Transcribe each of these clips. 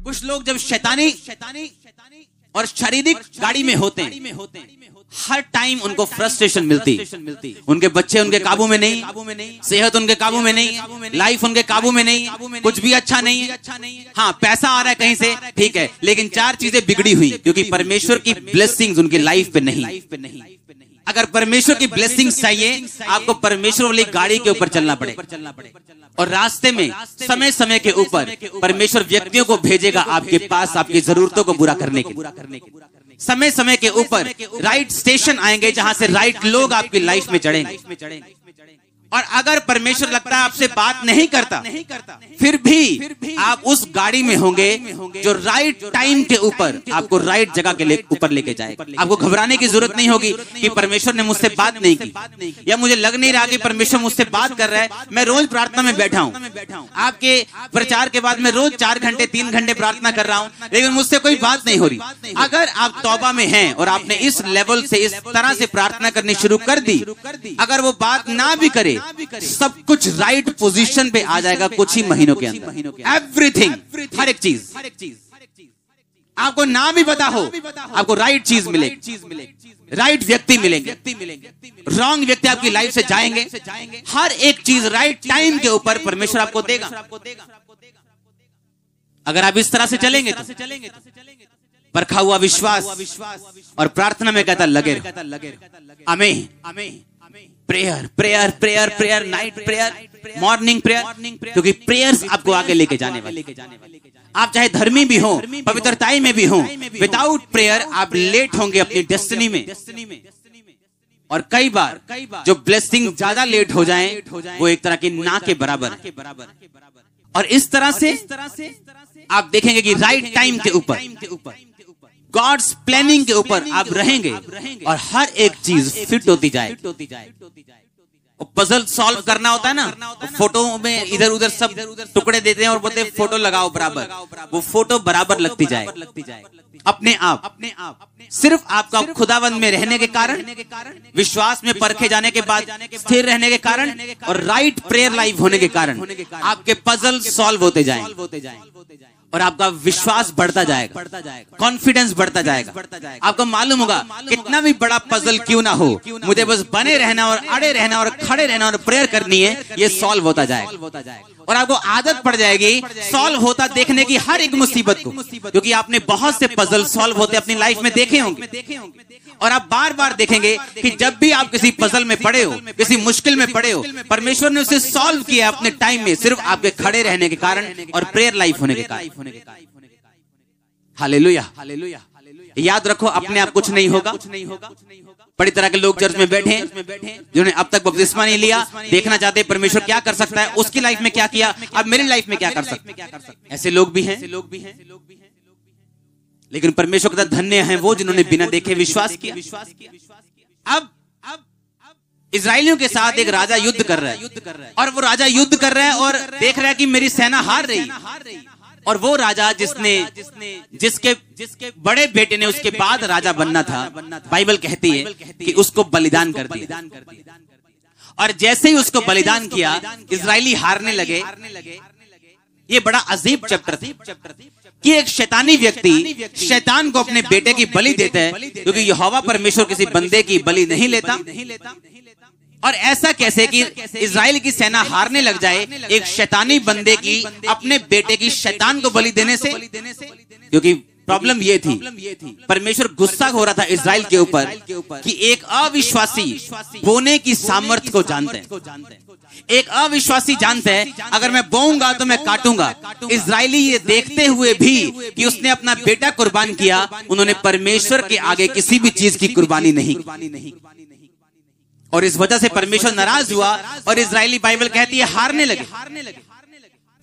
कुछ लोग जब शैतानी और शारीरिक गाड़ी में होते हैं, हर टाइम उनको फ्रस्ट्रेशन मिलती, उनके बच्चे उनके काबू में नहीं, सेहत उनके काबू में नहीं, लाइफ उनके काबू में नहीं, कुछ भी अच्छा नहीं है। हाँ, पैसा आ रहा है कहीं से, ठीक है, लेकिन चार चीजें बिगड़ी हुई क्योंकि परमेश्वर की ब्लेसिंग्स उनकी लाइफ पे नहीं। अगर परमेश्वर की ब्लेसिंग्स चाहिए, आपको परमेश्वर वाली गाड़ी के ऊपर चलना पड़ेगा, और रास्ते में समय समय के ऊपर परमेश्वर व्यक्तियों को भेजेगा आपके पास आपकी जरूरतों को पूरा करने के। समय समय के ऊपर राइट स्टेशन आएंगे जहां से राइट लोग आपकी लाइफ में चढ़ेंगे। और अगर परमेश्वर लगता है आपसे बात नहीं करता, फिर भी आप उस गाड़ी में होंगे जो राइट टाइम के ऊपर आपको राइट जगह के ऊपर लेके जाएगा। आपको घबराने की जरूरत नहीं होगी कि परमेश्वर ने मुझसे बात नहीं की, या मुझे लग नहीं रहा कि परमेश्वर मुझसे बात कर रहा है। मैं रोज प्रार्थना में बैठा हूँ, आपके प्रचार के बाद मैं रोज 4 घंटे 3 घंटे प्रार्थना कर रहा हूँ, लेकिन मुझसे कोई बात नहीं हो रही। अगर आप तौबा में हैं और आपने इस लेवल से इस तरह से प्रार्थना करनी शुरू कर दी, अगर वो बात ना भी करे, सब कुछ राइट पोजीशन पे आ जाएगा कुछ ही महीनों के अंदर। एवरीथिंग, हर एक चीज, आपको ना भी पता हो, आपको राइट चीज मिलेगी, राइट व्यक्ति मिलेंगे, रॉन्ग व्यक्ति आपकी लाइफ से जाएंगे। हर एक चीज राइट टाइम के ऊपर परमेश्वर आपको देगा। अगर आप इस तरह से चलेंगे तो परखा हुआ विश्वास और प्रार्थना में कहता लगे रहो। आमीन। Prayer prayer prayer prayer, night prayer, morning prayer, क्योंकि प्रेयर्स आपको आगे लेके जाने वाले। आप चाहे धर्मी भी हो, पवित्रताई में भी हो, विदाउट प्रेयर आप लेट होंगे अपनी डेस्टिनी में। और कई बार जो ब्लेसिंग ज्यादा लेट हो जाएं, वो एक तरह की ना के बराबर है। और इस तरह से आप देखेंगे कि राइट टाइम के ऊपर गॉड्स प्लानिंग के ऊपर आप रहेंगे और हर एक चीज फिट होती जाए। पजल सॉल्व करना होता है ना, फोटो में इधर उधर सब टुकड़े देते हैं और बोलते हैं फोटो लगाओ बराबर, वो फोटो बराबर लगती जाए अपने आप। सिर्फ आपका खुदावंद में रहने के कारण, विश्वास में परखे जाने के बाद स्थिर रहने के कारण और राइट प्रेयर लाइफ होने के कारण आपके पजल सॉल्व होते जाएं और आपका विश्वास बढ़ता जाएगा, कॉन्फिडेंस बढ़ता जाएगा। आपको मालूम होगा कितना भी बड़ा पजल क्यों ना हो, मुझे बस बने रहना और अड़े रहना और खड़े रहना और प्रेयर करनी है, ये सॉल्व होता जाएगा। और आपको आदत पड़ जाएगी सॉल्व होता देखने की हर एक मुसीबत को, क्योंकि आपने बहुत से पजल सॉल्व होते अपनी लाइफ में देखे होंगे। और आप बार बार देखेंगे कि जब भी आप किसी पजल में पड़े हो, किसी मुश्किल में पड़े हो, परमेश्वर ने उसे सॉल्व किया अपने टाइम में, सिर्फ आपके खड़े रहने के कारण और प्रेयर लाइफ होने के कारण। Hallelujah, hallelujah. याद रखो, अपने आप कुछ नहीं होगा। बड़ी तरह के लोग चर्च में बैठे हैं जिन्होंने अब तक बपतिस्मा नहीं लिया, देखना चाहते हैं परमेश्वर क्या कर सकता है, उसकी लाइफ में क्या किया, अब मेरी लाइफ में क्या कर सकता है। ऐसे लोग भी हैं। लेकिन परमेश्वर का धन्य है वो जिन्होंने बिना देखे विश्वास किया। अब इजरायलियों के साथ एक राजा युद्ध कर रहा है और वो राजा युद्ध कर रहा है और देख रहा है कि मेरी सेना हार रही है। और वो राजा जिसके बड़े बेटे ने उसके बाद राजा बनना था, बाइबल कहती है कि उसको बलिदान कर दिया। और जैसे ही उसको बलिदान किया, इजरायली हारने लगे। ये बड़ा अजीब चैप्टर था कि एक शैतानी व्यक्ति शैतान को अपने बेटे की बलि देता है, क्योंकि यहोवा परमेश्वर किसी बंदे की बलि नहीं लेता। और ऐसा कैसे कि इजराइल की सेना हारने लग जाए एक शैतानी बंदे की अपने बेटे की शैतान को बलि देने से। क्योंकि प्रॉब्लम ये थी, परमेश्वर गुस्सा हो रहा था इजराइल के ऊपर कि एक अविश्वासी बोने की सामर्थ्य को जानते हैं। एक अविश्वासी जानते हैं अगर मैं बोऊंगा तो मैं काटूंगा। इजरायली ये देखते हुए भी कि उसने अपना बेटा कुर्बान किया, उन्होंने परमेश्वर के आगे किसी भी चीज की कुर्बानी नहीं। और इस वजह से परमेश्वर नाराज हुआ और इजरायली, बाइबल कहती है, हारने लगे।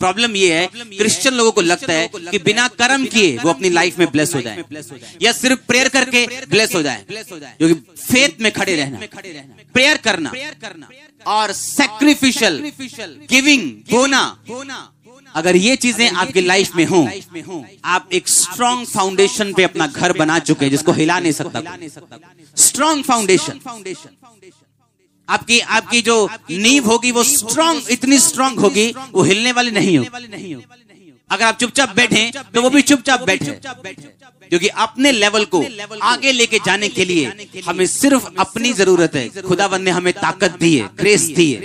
प्रॉब्लम ये है, क्रिश्चियन लोगों को लगता है कि बिना कर्म किए वो अपनी लाइफ में ब्लेस हो जाए, या सिर्फ प्रेयर करके ब्लेस हो जाए। क्योंकि फेथ में खड़े रहना, प्रेयर करना और सैक्रिफिशियल गिविंग होना, अगर ये चीजें आपकी लाइफ में हों, आप एक स्ट्रॉन्ग फाउंडेशन पे अपना घर बना चुके हैं जिसको हिला नहीं सकता। स्ट्रॉन्ग फाउंडेशन, आपकी जो नींव होगी वो स्ट्रॉन्ग, इतनी स्ट्रॉन्ग होगी वो हिलने वाली नहीं होगी। अगर आप चुपचाप बैठे तो वो भी चुपचाप बैठे, क्योंकि अपने लेवल को आगे लेके जाने के लिए हमें सिर्फ अपनी जरूरत है। खुदावंद ने हमें ताकत दी है, ग्रेस दी है।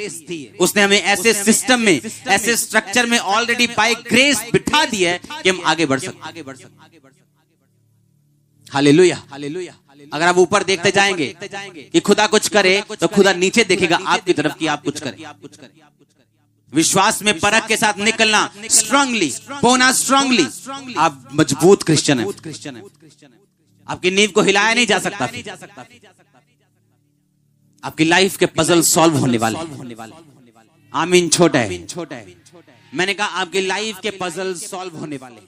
उसने हमें ऐसे सिस्टम में, ऐसे स्ट्रक्चर में ऑलरेडी बाय ग्रेस बिठा दिया है कि हम आगे बढ़ सकते। Hallelujah, hallelujah. अगर आप ऊपर देखते जाएंगे कि खुदा कुछ करे तो खुदा नीचे देखेगा आपकी तरफ कि आप कुछ करें। विश्वास में परख के साथ निकलना, स्ट्रांगली बोना, स्ट्रांगली आप मजबूत क्रिश्चियन है। आपकी नींव को हिलाया नहीं जा सकता। आपकी लाइफ के पजल सॉल्व होने वाले। आमीन। छोटा है, मैंने कहा आपकी लाइफ के पजल सॉल्व होने वाले।